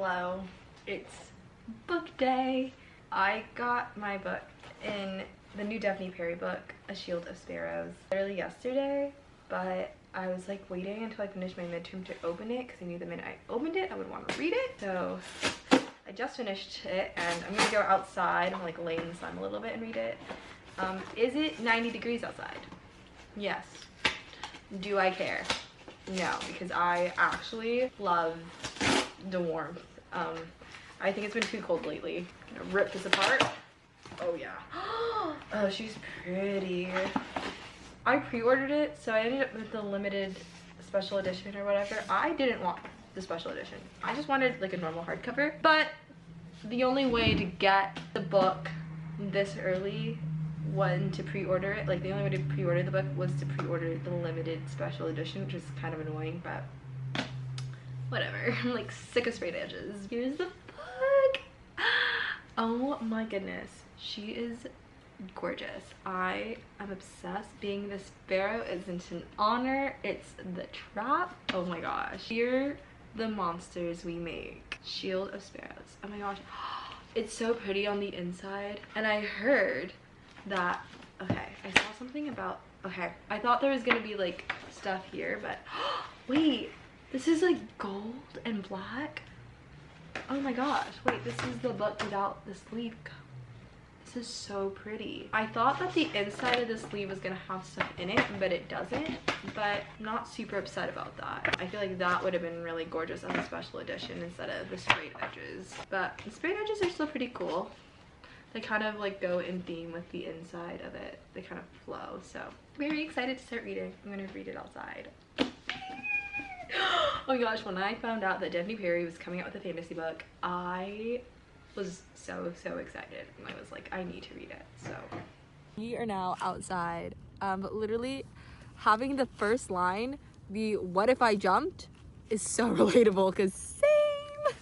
Hello, it's book day. I got my book in the new Daphne Perry book, A Shield of Sparrows, literally yesterday, but I was like waiting until I finished my midterm to open it because I knew the minute I opened it I would want to read it. So I just finished it and I'm gonna go outside and like lay in the sun a little bit and read it. Is it 90 degrees outside? Yes. Do I care? No, because I actually love the warmth. I think it's been too cold lately. I'm gonna rip this apart. Oh yeah. Oh, she's pretty. I pre-ordered it, so I ended up with the limited special edition or whatever. I didn't want the special edition. I just wanted like a normal hardcover. But the only way to get the book this early was to pre-order it. Like the only way to pre-order the book was to pre-order the limited special edition, which is kind of annoying, but whatever. I'm like sick of sprayed edges. Here's the book. Oh my goodness. She is gorgeous. I am obsessed. Being the sparrow isn't an honor, it's the trap. Oh my gosh. Here the monsters we make. Shield of Sparrows. Oh my gosh. It's so pretty on the inside. And I heard that, okay, I saw something about, okay, I thought there was gonna be like stuff here, but wait, this is like gold and black. Oh my gosh, wait, this is the book without the sleeve. This is so pretty. I thought that the inside of the sleeve was gonna have stuff in it, but it doesn't. But I'm not super upset about that. I feel like that would have been really gorgeous on the special edition instead of the sprayed edges. But the sprayed edges are still pretty cool. They kind of like go in theme with the inside of it. They kind of flow. So very excited to start reading. I'm gonna read it outside. Oh my gosh, when I found out that Daphne Perry was coming out with a fantasy book, I was so excited. And I was like, I need to read it. So we are now outside. But literally having the first line be "what if I jumped" is so relatable because same.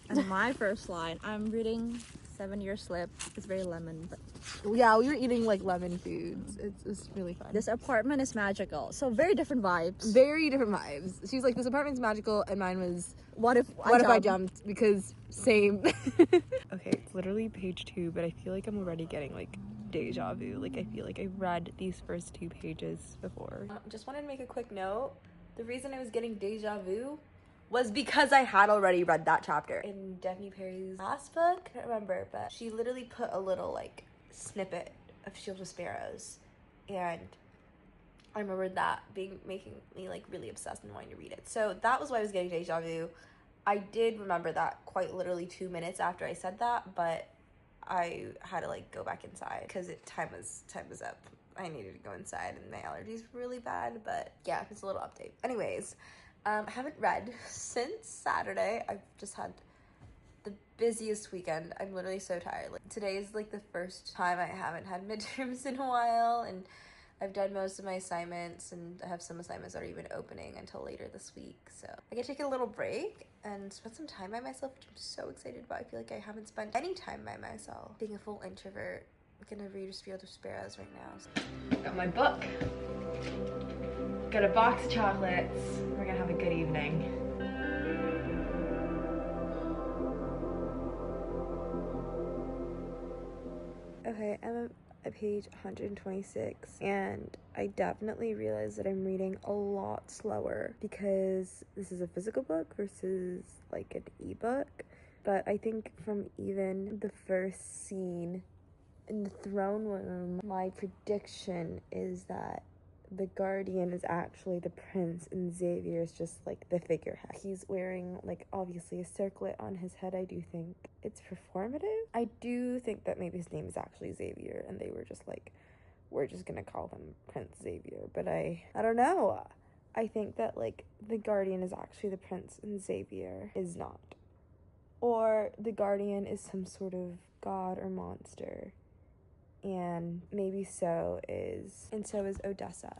And my first line, I'm reading 7-Year Slip. It's very lemon, but yeah, we were eating like lemon foods. It's really fun. This apartment is magical. So very different vibes. Very different vibes. She was like, this apartment's magical, and mine was, what if I jumped? Because same. Okay, it's literally page 2, but I feel like I'm already getting like deja vu. Like I feel like I read these first 2 pages before. Just wanted to make a quick note. The reason I was getting deja vu was because I had already read that chapter in Daphne Perry's last book. I don't remember, but she literally put a little like snippet of Shield of Sparrows, and I remember that making me like really obsessed and wanting to read it. So that was why I was getting deja vu. I did remember that quite literally 2 minutes after I said that, but I had to like go back inside because time was up. I needed to go inside and my allergies were really bad. But yeah, it's a little update. Anyways, I haven't read since Saturday. I've just had the busiest weekend. I'm literally so tired. Like, today is like the first time I haven't had midterms in a while, and I've done most of my assignments, and I have some assignments that are even opening until later this week. So I can take a little break and spend some time by myself, which I'm so excited about. I feel like I haven't spent any time by myself. Being a full introvert, I'm gonna read Shield of Sparrows right now. Got my book. Got a box of chocolates. We're gonna have a good evening. Okay, I'm at page 126, and I definitely realized that I'm reading a lot slower because this is a physical book versus like an ebook. But I think from even the first scene in the throne room, my prediction is that the guardian is actually the prince and Xavier is just like the figurehead. He's wearing like obviously a circlet on his head. I do think it's performative. I do think that maybe his name is actually Xavier and they were just like, we're just gonna call him Prince Xavier. But I don't know. I think that like the guardian is actually the prince and Xavier is not. Or the guardian is some sort of god or monster. And maybe so is Odessa.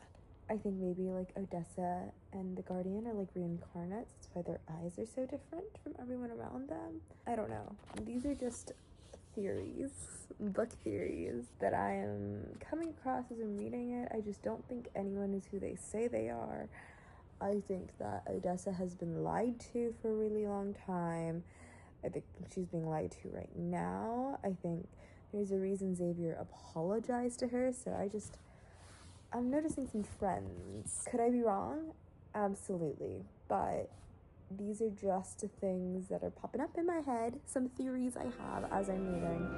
I think maybe like Odessa and the Guardian are like reincarnates. That's why their eyes are so different from everyone around them. I don't know. These are just theories, book theories that I am coming across as I'm reading it. I just don't think anyone is who they say they are. I think that Odessa has been lied to for a really long time. I think she's being lied to right now. I think there's a reason Xavier apologized to her, so I'm noticing some trends. Could I be wrong? Absolutely. But these are just things that are popping up in my head, some theories I have as I'm reading.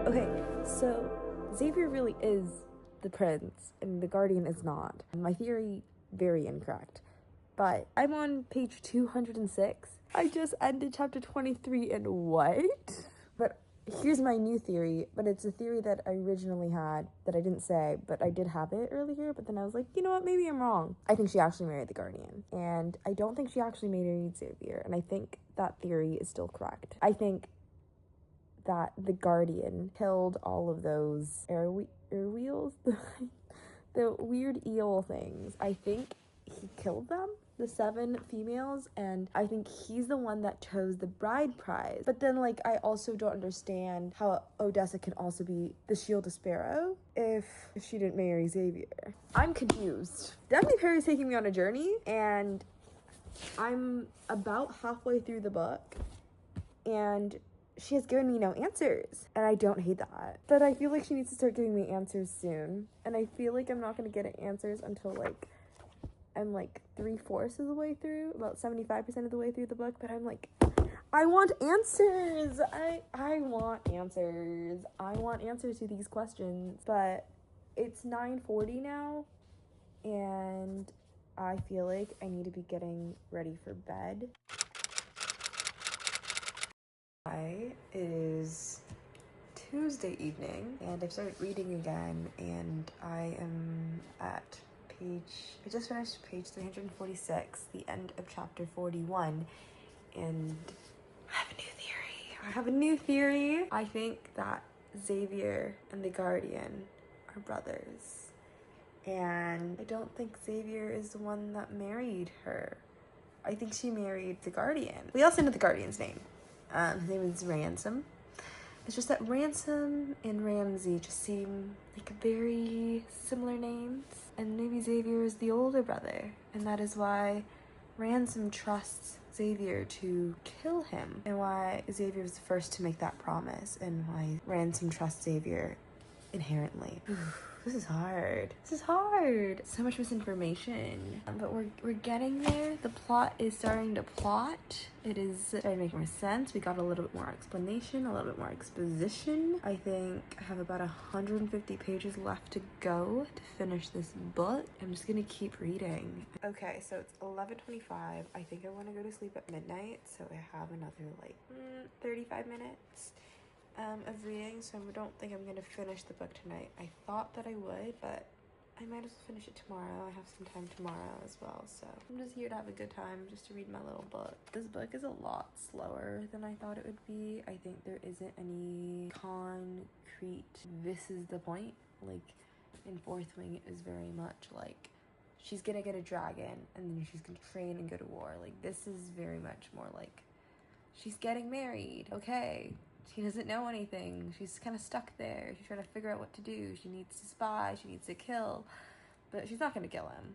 Okay, so Xavier really is the prince, and the Guardian is not. My theory, very incorrect. But I'm on page 206. I just ended chapter 23, and what? But here's my new theory, but it's a theory that I originally had that I didn't say, but I did have it earlier, but then I was like, you know what, maybe I'm wrong. I think she actually married the Guardian, and I don't think she actually married Xavier, and I think that theory is still correct. I think that the Guardian killed all of those air wheels, the weird eel things. I think he killed them, the 7 females, and I think he's the one that chose the bride prize. But then, like, I also don't understand how Odessa can also be the Shield of Sparrow if she didn't marry Xavier. I'm confused. Daphne Perry's taking me on a journey, and I'm about halfway through the book, and she has given me no answers, and I don't hate that. But I feel like she needs to start giving me answers soon, and I feel like I'm not going to get answers until, like, I'm, like, 3/4 of the way through, about 75% of the way through the book, but I'm like, I want answers! I want answers. I want answers to these questions, but it's 9:40 now, and I feel like I need to be getting ready for bed. It is Tuesday evening, and I've started reading again, and I am at I just finished page 346, the end of chapter 41, and I have a new theory. I think that Xavier and the Guardian are brothers, and I don't think Xavier is the one that married her. I think she married the Guardian. We also know the Guardian's name. His name is Ransom. It's just that Ransom and Ramsey just seem like very similar names. And maybe Xavier is the older brother. And that is why Ransom trusts Xavier to kill him. And why Xavier was the first to make that promise. And why Ransom trusts Xavier inherently. This is hard. So much misinformation. But we're getting there. The plot is starting to plot. It is starting to make more sense. We got a little bit more explanation, a little bit more exposition. I think I have about 150 pages left to go to finish this book. I'm just gonna keep reading. Okay, so it's 11:25. I think I want to go to sleep at midnight, so I have another like 35 minutes of reading, so I don't think I'm gonna finish the book tonight. I thought that I would, but I might as well finish it tomorrow. I have some time tomorrow as well, so I'm just here to have a good time, just to read my little book. This book is a lot slower than I thought it would be. I think there isn't any concrete, this is the point. Like, in Fourth Wing, it was very much like, she's gonna get a dragon, and then she's gonna train and go to war. Like, this is very much more like, she's getting married, okay. She doesn't know anything. She's kind of stuck there. She's trying to figure out what to do. She needs to spy. She needs to kill. But she's not going to kill him.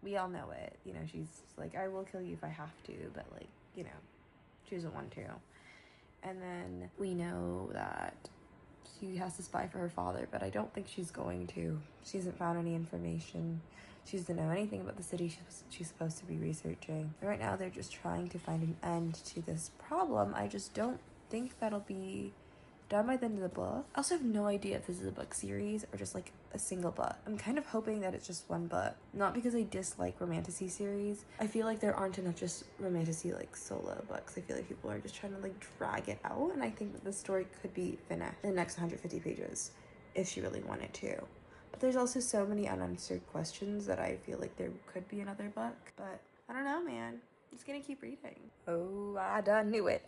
We all know it. You know, she's like, I will kill you if I have to. But, like, you know, she doesn't want to. And then we know that she has to spy for her father. But I don't think she's going to. She hasn't found any information. She doesn't know anything about the city she's supposed to be researching. And right now, they're just trying to find an end to this problem. I just don't think that'll be done by the end of the book. I also have no idea if this is a book series or just like a single book. I'm kind of hoping that it's just one book. Not because I dislike romantasy series. I feel like there aren't enough just romantasy like solo books. I feel like people are just trying to like drag it out, and I think that the story could be finished in the next 150 pages if she really wanted to. But there's also so many unanswered questions that I feel like there could be another book. But I don't know, man. I'm just gonna keep reading. Oh, I done knew it.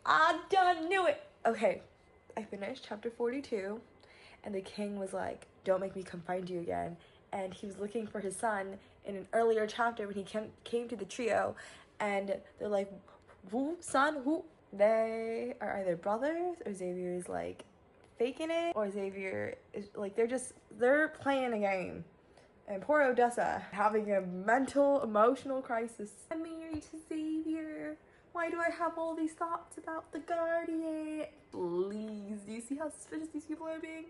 Okay, I finished chapter 42, and the king was like, don't make me come find you again. And he was looking for his son in an earlier chapter when he came to the trio, and they're like, who, son, who? They are either brothers, or Xavier is like faking it or Xavier is like, they're playing a game. And poor Odessa having a mental, emotional crisis. I'm married to Xavier. Why do I have all these thoughts about the Guardian? Please, do you see how suspicious these people are being?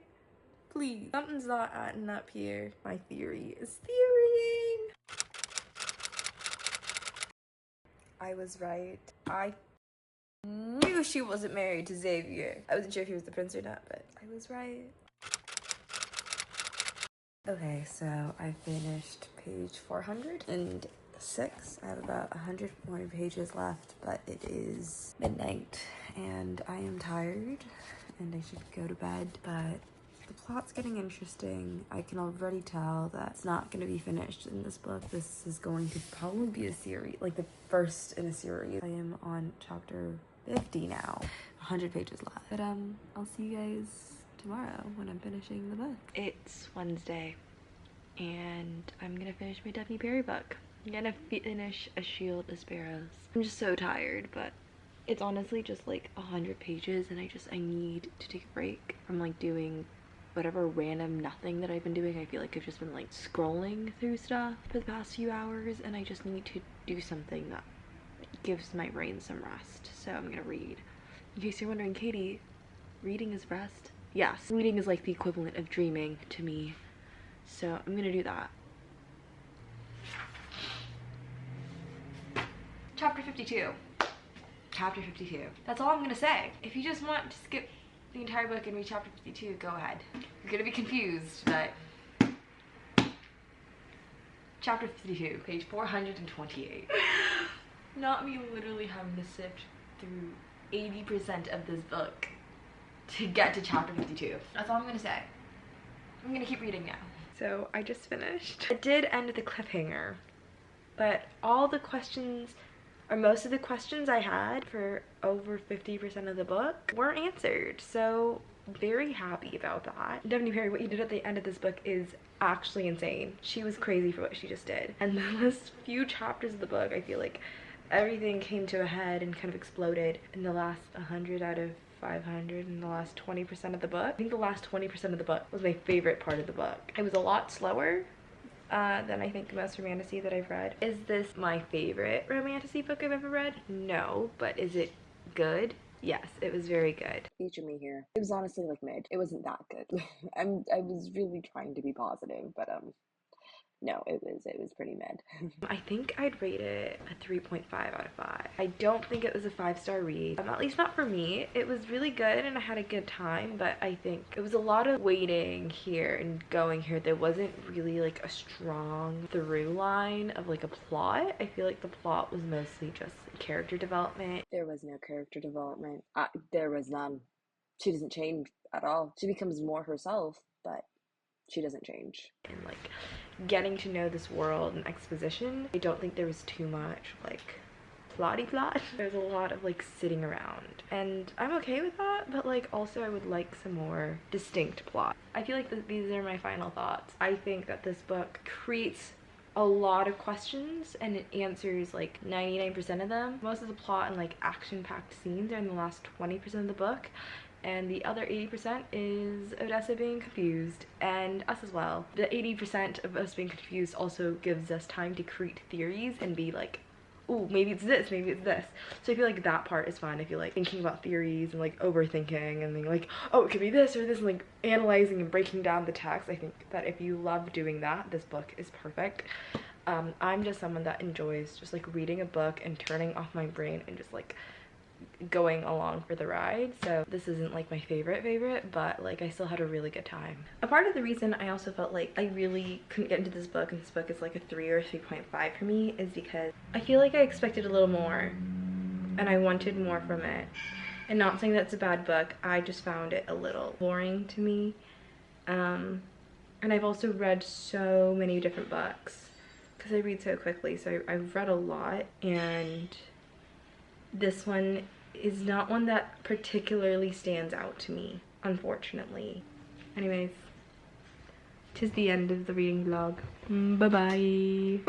Please. Something's not adding up here. My theory is theorying. I was right. I knew she wasn't married to Xavier. I wasn't sure if he was the prince or not, but I was right. Okay, so I finished page 406. I have about 100 more pages left, but it is midnight and I am tired and I should go to bed, but the plot's getting interesting. I can already tell that it's not going to be finished in this book. This is going to probably be a series, like the first in a series. I am on chapter 50 now, 100 pages left. But I'll see you guys tomorrow when I'm finishing the book. It's Wednesday and I'm gonna finish my Daphne Perry book. I'm gonna finish A Shield of Sparrows. I'm just so tired, but it's honestly just like 100 pages and I need to take a break from like doing whatever random nothing that I've been doing. I feel like I've just been like scrolling through stuff for the past few hours and I just need to do something that gives my brain some rest. So I'm gonna read. In case you're wondering, Katie, reading is rest? Yes, reading is like the equivalent of dreaming to me. So I'm gonna do that. Chapter 52. Chapter 52. That's all I'm gonna say. If you just want to skip the entire book and read chapter 52, go ahead. You're gonna be confused, but chapter 52, page 428. Not me literally having to sift through 80% of this book to get to chapter 52. That's all I'm gonna say. I'm gonna keep reading now. So I just finished. It did end with a cliffhanger, but all the questions, or most of the questions I had for over 50% of the book were answered. So very happy about that. Daphne Perry, what you did at the end of this book is actually insane. She was crazy for what she just did. And the last few chapters of the book, I feel like everything came to a head and kind of exploded in the last 100 out of 500 in the last 20% of the book. I think the last 20% of the book was my favorite part of the book. It was a lot slower than I think most romantasy that I've read. Is this my favorite romantasy book I've ever read? No, but is it good? Yes, it was very good. Feature me here. It was honestly like mid. It wasn't that good. I was really trying to be positive, but no, it was pretty mid. I think I'd rate it a 3.5 out of 5. I don't think it was a 5-star read, at least not for me. It was really good and I had a good time, but I think it was a lot of waiting here and going here. There wasn't really like a strong through line of like a plot. I feel like the plot was mostly just character development. There was no character development. There was none. She doesn't change at all. She becomes more herself, but she doesn't change. And like getting to know this world and exposition. I don't think there was too much like plotty plot. There's a lot of like sitting around and I'm okay with that, but like also I would like some more distinct plot. I feel like these are my final thoughts. I think that this book creates a lot of questions and it answers like 99% of them. Most of the plot and like action-packed scenes are in the last 20% of the book. And the other 80% is Odessa being confused, and us as well. The 80% of us being confused also gives us time to create theories and be like, ooh, maybe it's this, maybe it's this. So I feel like that part is fun. I feel like thinking about theories and like overthinking and being like, oh, it could be this or this, and like analyzing and breaking down the text. I think that if you love doing that, this book is perfect. I'm just someone that enjoys just like reading a book and turning off my brain and just like going along for the ride. So this isn't like my favorite, but like I still had a really good time. A part of the reason I also felt like I really couldn't get into this book and this book is like a 3 or 3.5 for me is because I feel like I expected a little more and I wanted more from it. And not saying that's a bad book, I just found it a little boring to me. And I've also read so many different books because I read so quickly, so I've read a lot, and this one is not one that particularly stands out to me, unfortunately. Anyways, 'tis the end of the reading vlog. Bye-bye.